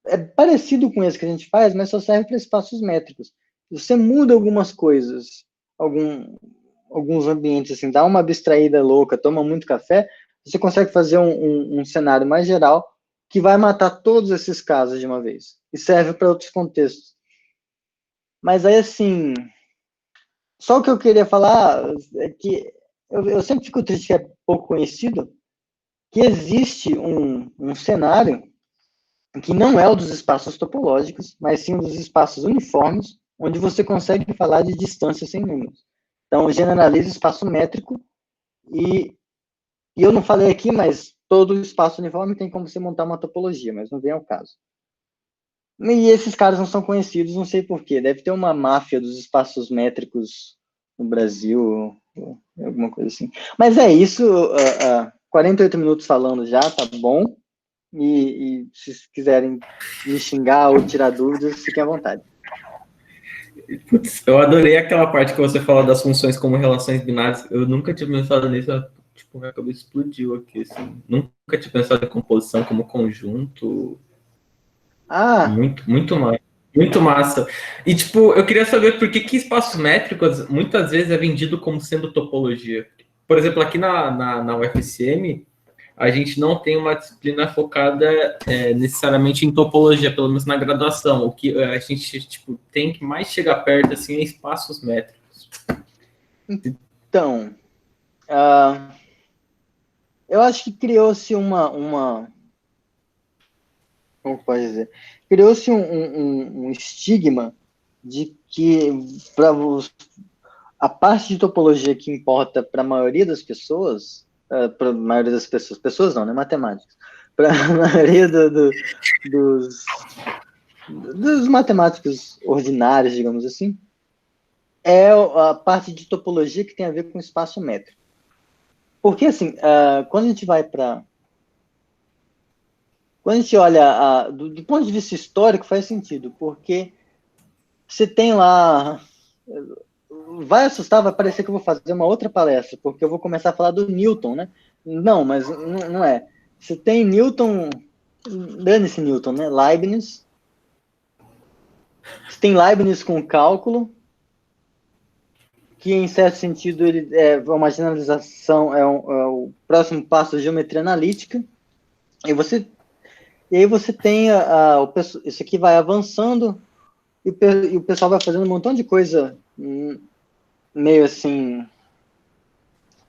é parecido com esse que a gente faz, mas só serve para espaços métricos. Você muda algumas coisas, alguns ambientes, assim, dá uma abstraída louca, toma muito café, você consegue fazer um cenário mais geral que vai matar todos esses casos de uma vez. E serve para outros contextos. Mas aí, assim, só o que eu queria falar é que eu sempre fico triste que é pouco conhecido, que existe um cenário que não é o dos espaços topológicos, mas sim o dos espaços uniformes, onde você consegue falar de distância sem números. Então, generaliza o espaço métrico e eu não falei aqui, mas todo espaço uniforme tem como você montar uma topologia, mas não vem ao caso. E esses caras não são conhecidos, não sei porquê. Deve ter uma máfia dos espaços métricos no Brasil, ou alguma coisa assim. Mas é isso, 48 minutos falando já, tá bom. E se quiserem me xingar ou tirar dúvidas, fiquem à vontade. Putz, eu adorei aquela parte que você falou das funções como relações binárias. Eu nunca tinha pensado nisso, tipo, minha cabeça explodiu aqui, assim. Nunca tinha pensado em composição como conjunto. Muito mais. Muito massa. E, tipo, eu queria saber por que espaços métricos muitas vezes é vendido como sendo topologia. Por exemplo, aqui na UFSM, a gente não tem uma disciplina focada necessariamente em topologia, pelo menos na graduação. O que a gente tipo, tem que mais chegar perto assim, é espaços métricos. Então, eu acho que criou-se como pode dizer? Criou-se um estigma de que a parte de topologia que importa para a maioria das pessoas, para a maioria das pessoas não, né? Matemáticos, para a maioria dos matemáticos ordinários, digamos assim, é a parte de topologia que tem a ver com espaço métrico. Porque, assim, quando a gente vai para... Quando a gente olha, do ponto de vista histórico, faz sentido, porque você tem lá... Vai assustar, vai parecer que eu vou fazer uma outra palestra, porque eu vou começar a falar do Newton, né? Não, mas não é. Você tem Newton, dane-se Newton, né? Leibniz. Você tem Leibniz com cálculo, que em certo sentido ele é uma generalização, é o próximo passo da geometria analítica. E aí você tem isso aqui vai avançando e o pessoal vai fazendo um montão de coisa meio assim,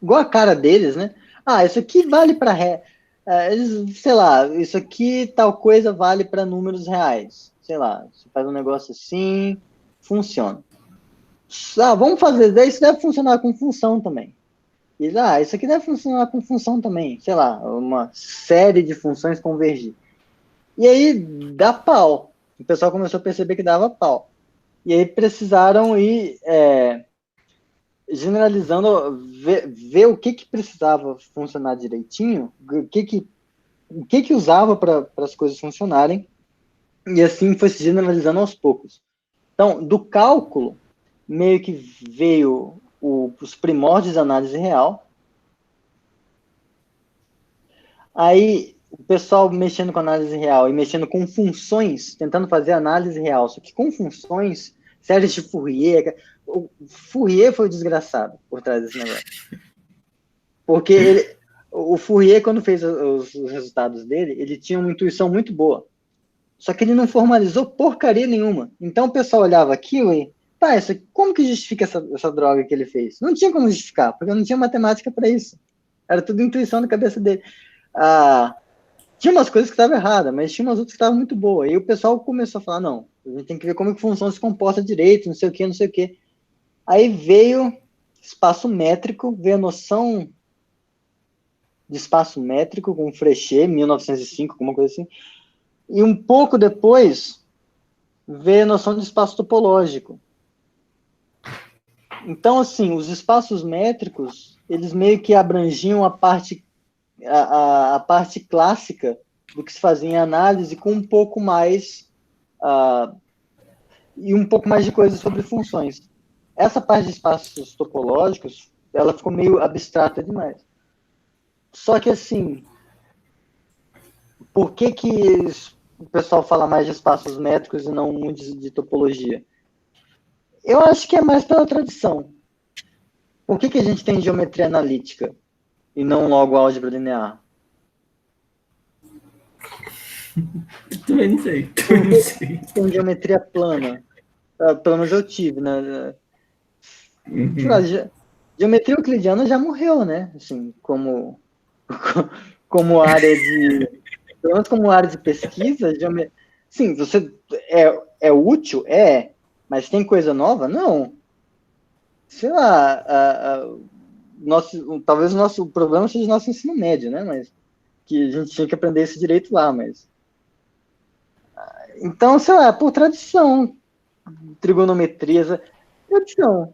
igual a cara deles, né? Isso aqui vale para sei lá, isso aqui tal coisa vale para números reais. Sei lá, você faz um negócio assim, funciona. Vamos fazer, isso deve funcionar com função também. E, isso aqui deve funcionar com função também. Sei lá, uma série de funções convergir. E aí dá pau. O pessoal começou a perceber que dava pau. E aí precisaram ir generalizando, ver o que precisava funcionar direitinho, o que usava para as coisas funcionarem, e assim foi se generalizando aos poucos. Então, do cálculo, meio que veio os primórdios da análise real. Aí, o pessoal mexendo com análise real e mexendo com funções, tentando fazer análise real, só que com funções, séries de Fourier. O Fourier foi o desgraçado por trás desse negócio. Porque o Fourier, quando fez os resultados dele, ele tinha uma intuição muito boa. Só que ele não formalizou porcaria nenhuma. Então o pessoal olhava aquilo e, tá, como que justifica essa droga que ele fez? Não tinha como justificar, porque não tinha matemática para isso. Era tudo intuição na cabeça dele. Tinha umas coisas que estavam erradas, mas tinha umas outras que estavam muito boas. E o pessoal começou a falar, não, a gente tem que ver como é que a função se comporta direito, não sei o que, não sei o que. Aí veio espaço métrico, veio a noção de espaço métrico com Frechet, 1905, alguma coisa assim. E um pouco depois veio a noção de espaço topológico. Então, assim, os espaços métricos, eles meio que abrangiam a parte clássica do que se fazia em análise com um pouco mais e um pouco mais de coisas sobre funções. Essa parte de espaços topológicos, ela ficou meio abstrata demais. Só que, assim, por que o pessoal fala mais de espaços métricos e não muito de topologia? Eu acho que é mais pela tradição. Por que a gente tem geometria analítica e não logo álgebra linear? Eu também não sei. Tem geometria plana. Pelo menos eu tive, né? Geometria euclidiana já morreu, né? Assim, como área de... Pelo menos como área de pesquisa, sim, você é útil? Mas tem coisa nova? Não. Sei lá, talvez o nosso problema seja o nosso ensino médio, né? Mas que a gente tinha que aprender esse direito lá, mas... Então, sei lá, por tradição, trigonometria,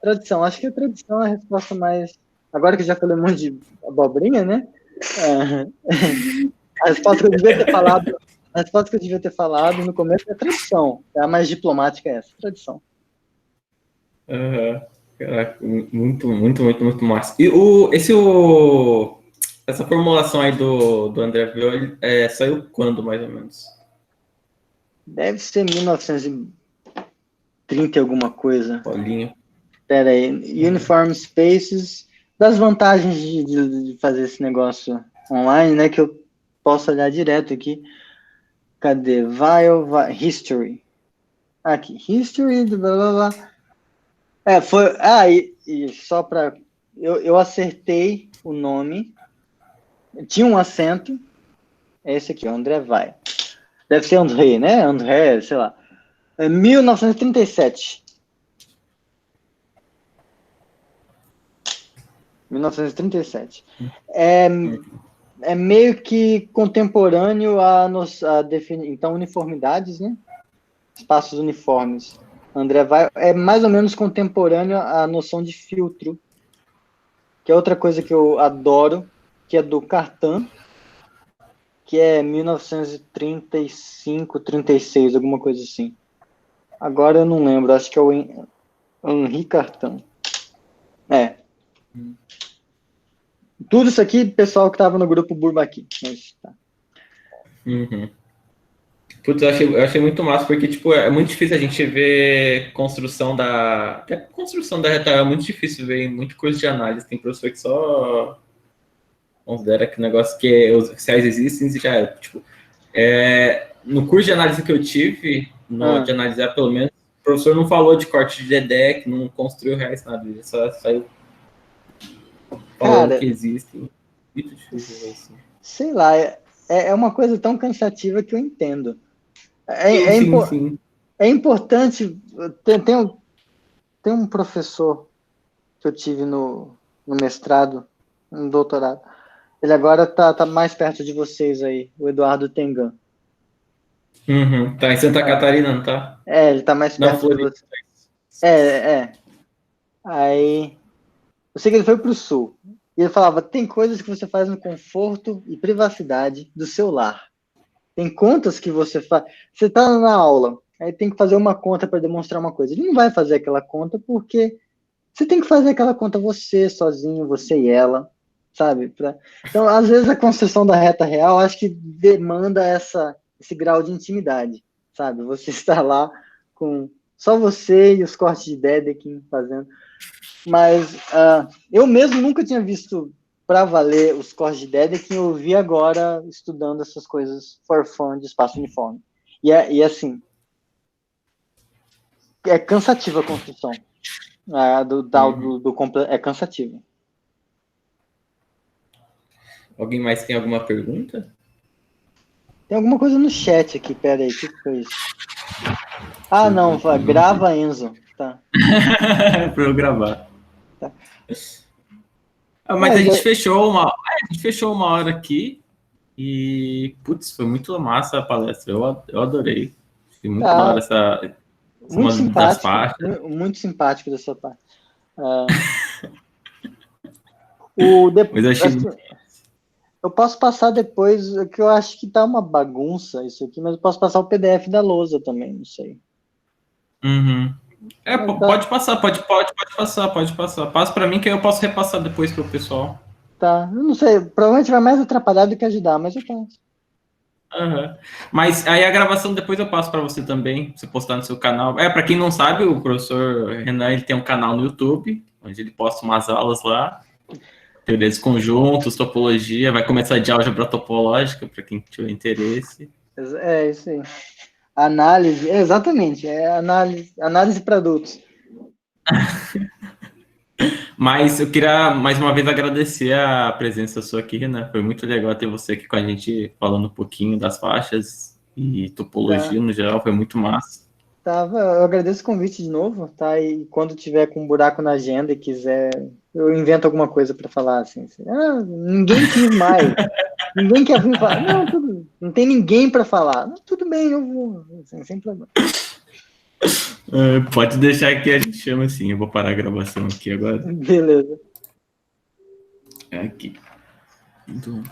tradição. Acho que a tradição é a resposta mais... Agora que já falei um monte de abobrinha, né? A resposta que eu devia ter falado no começo é tradição. A mais diplomática é essa, tradição. Caraca, muito massa. E essa formulação aí do André Violi saiu quando, mais ou menos? Deve ser 1930 e alguma coisa. Paulinho. Pera aí. Uniform Spaces. Das vantagens de fazer esse negócio online, né? Que eu posso olhar direto aqui. Cadê? History. Aqui. History, blá, blá, blá. Foi... e só para... Eu acertei o nome. Tinha um acento. É esse aqui, André Vai. Deve ser André, né? André, sei lá. 1937. 1937. É meio que contemporâneo então, uniformidades, né? Espaços uniformes. André Vai é mais ou menos contemporâneo à noção de filtro, que é outra coisa que eu adoro, que é do Cartan, que é 1935, 36, alguma coisa assim. Agora eu não lembro, acho que é o Henri Cartan. Tudo isso aqui, pessoal que estava no grupo Bourbaki. Mas, tá. Putz, eu achei muito massa, porque tipo, é muito difícil a gente ver construção da reta, é muito difícil ver muita coisa de análise. Tem professor que só considera que o negócio que os oficiais existem e já era. Tipo, no curso de análise que eu tive, de analisar pelo menos, o professor não falou de corte de DDEC, não construiu reais nada, ele só saiu falando que existe. Muito difícil ver isso. Sei lá, é uma coisa tão cansativa que eu entendo. Sim. É importante. Tem um professor que eu tive no mestrado, no doutorado. Ele agora tá mais perto de vocês aí, o Eduardo Tengan. Uhum. Tá em Santa Catarina, não tá? Ele tá mais Não, perto de Floripa. você. Aí, eu sei que ele foi pro sul. E ele falava, tem coisas que você faz no conforto e privacidade do seu lar. Tem contas que você faz. Você tá na aula, aí tem que fazer uma conta para demonstrar uma coisa. Ele não vai fazer aquela conta porque você tem que fazer aquela conta você, sozinho, você e ela, sabe? Então, às vezes, a construção da reta real, acho que demanda esse grau de intimidade, sabe? Você está lá com só você e os cortes de Dedekind fazendo. Mas eu mesmo nunca tinha visto para valer os cortes de Dedekind, eu vi agora estudando essas coisas for fun de espaço uniforme. E assim, é cansativa a construção. É cansativo. Alguém mais tem alguma pergunta? Tem alguma coisa no chat aqui, pera aí, o que foi isso? Não, grava Enzo. Tá. Para eu gravar. Tá. Mas a gente fechou uma hora aqui e, putz, foi muito massa a palestra. Eu adorei. Foi muito da hora essa muito uma das partes. Muito simpático da sua parte. Mas eu achei eu posso passar depois, que eu acho que tá uma bagunça isso aqui, mas eu posso passar o PDF da lousa também, não sei. Uhum. Pode passar, pode passar. Passa para mim que eu posso repassar depois para o pessoal. Tá, eu não sei, provavelmente vai mais atrapalhar do que ajudar, mas eu passo. Uhum. Mas aí a gravação depois eu passo para você também, você postar no seu canal. Para quem não sabe, o professor Renan ele tem um canal no YouTube, onde ele posta umas aulas lá, teorias de conjuntos, topologia, vai começar de álgebra topológica, para quem tiver interesse. É isso aí. Análise, exatamente, análise para adultos. Mas eu queria mais uma vez agradecer a presença sua aqui, né? Foi muito legal ter você aqui com a gente falando um pouquinho das faixas e topologia no geral, foi muito massa. Eu agradeço o convite de novo, tá? E quando tiver com um buraco na agenda e quiser, eu invento alguma coisa para falar assim. Ninguém quis mais. Ninguém quer vir falar. Não tem ninguém para falar. Tudo bem, eu vou, assim, sem problema. Pode deixar que a gente chama assim. Eu vou parar a gravação aqui agora. Beleza. Aqui.